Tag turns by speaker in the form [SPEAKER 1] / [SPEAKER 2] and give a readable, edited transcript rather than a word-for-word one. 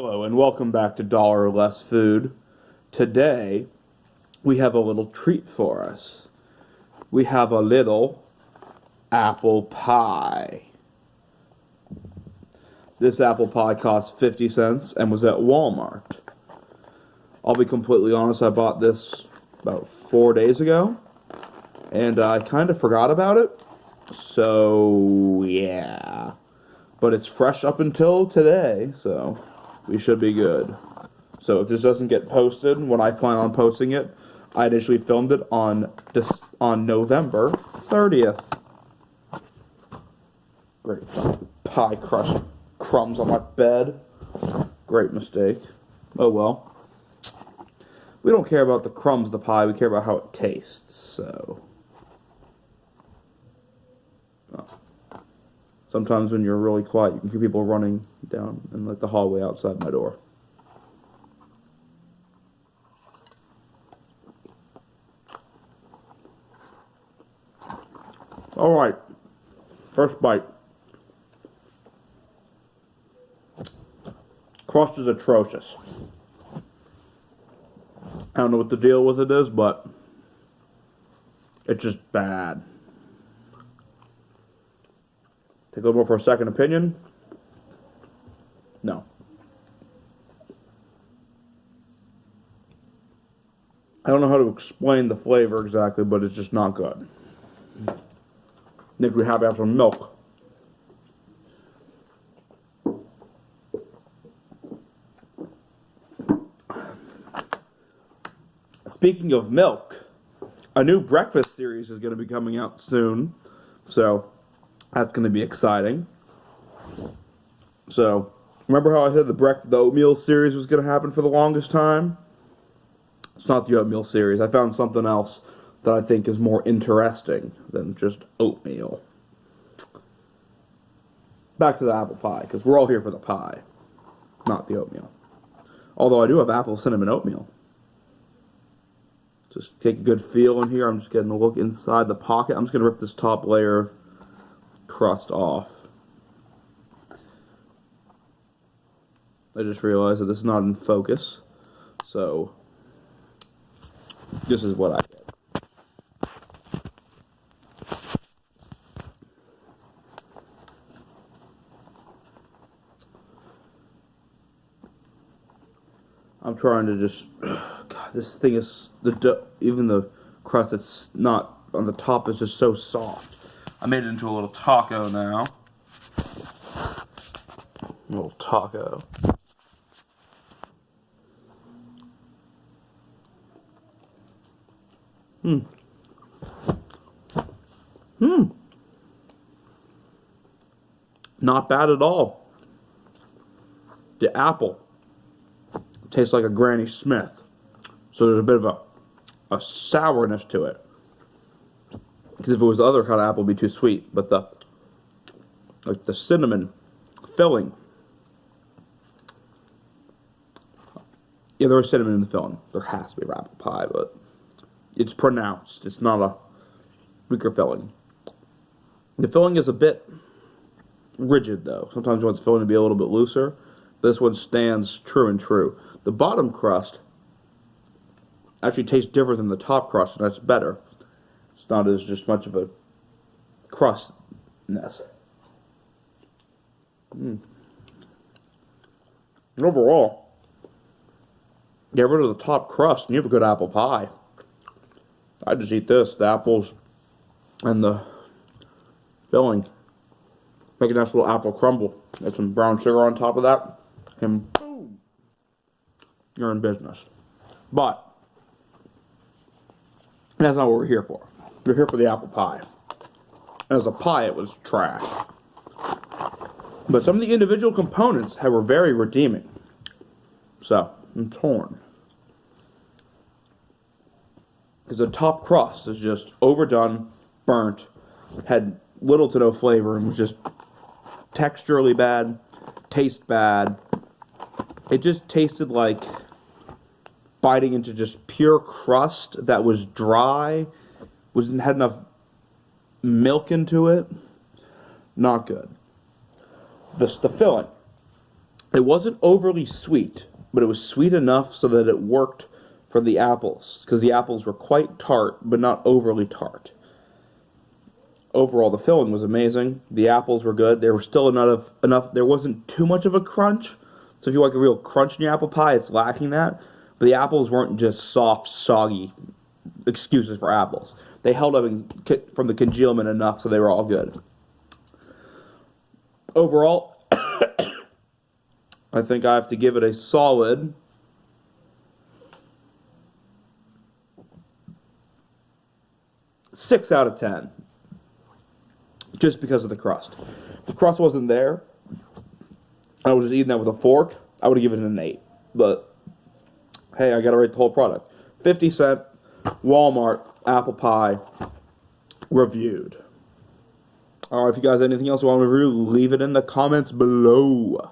[SPEAKER 1] Hello and welcome back to Dollar or Less Food. Today we have a little treat for us. We have a little apple pie. This apple pie cost 50 cents and was at Walmart. I'll be completely honest, I bought this about 4 days ago and I kind of forgot about it. So yeah. But it's fresh up until today, so we should be good. So if this doesn't get posted when I plan on posting it, I initially filmed it on November 30th. Great. Pie crust crumbs on my bed. Great mistake. Oh well. We don't care about the crumbs of the pie, we care about how it tastes, so. Oh. Sometimes when you're really quiet, you can hear people running down in like the hallway outside my door. All right, first bite. Crust is atrocious. I don't know what the deal with it is, but it's just bad. Take a little more for a second opinion. No. I don't know how to explain the flavor exactly, but it's just not good. Makes me happy to have some milk. Speaking of milk, a new breakfast series is going to be coming out soon, so that's going to be exciting. So, remember how I said the oatmeal series was going to happen for the longest time? It's not the oatmeal series. I found something else that I think is more interesting than just oatmeal. Back to the apple pie, because we're all here for the pie, not the oatmeal. Although I do have apple cinnamon oatmeal. Just take a good feel in here. I'm just getting a look inside the pocket. I'm just going to rip this top layer of crust off. I just realized that this is not in focus, so this is what I get. I'm trying to just, God, this thing is, even the crust that's not on the top is just so soft. I made it into a little taco now. A little taco. Not bad at all. The apple tastes like a Granny Smith. So there's a bit of a sourness to it. Because if it was the other kind of apple, it'd be too sweet. But the cinnamon filling. Yeah, there's cinnamon in the filling. There has to be apple pie, but it's pronounced. It's not a weaker filling. The filling is a bit rigid, though. Sometimes you want the filling to be a little bit looser. This one stands true and true. The bottom crust actually tastes different than the top crust, and that's better. It's not as just much of a crustness. Overall, get rid of the top crust and you have a good apple pie. I just eat this, the apples and the filling. Make a nice little apple crumble. Get some brown sugar on top of that, and boom, you're in business. But that's not what we're here for. We're here for the apple pie. And as a pie, it was trash. But some of the individual components were very redeeming. So, I'm torn. Because the top crust is just overdone, burnt, had little to no flavor, and was just texturally bad, taste bad. It just tasted like biting into just pure crust that was dry, had enough milk into it. Not good. The filling. It wasn't overly sweet, but it was sweet enough so that it worked for the apples, because the apples were quite tart, but not overly tart. Overall, the filling was amazing. The apples were good. There was still enough. There wasn't too much of a crunch. So if you like a real crunch in your apple pie, it's lacking that. But the apples weren't just soft, soggy excuses for apples. They held up from the congealment enough so they were all good. Overall, I think I have to give it a solid 6 out of 10. Just because of the crust. If the crust wasn't there, I was just eating that with a fork, I would have given it an 8. But, hey, I gotta rate the whole product. 50-cent Walmart apple pie reviewed. Alright, if you guys have anything else you want to review, leave it in the comments below.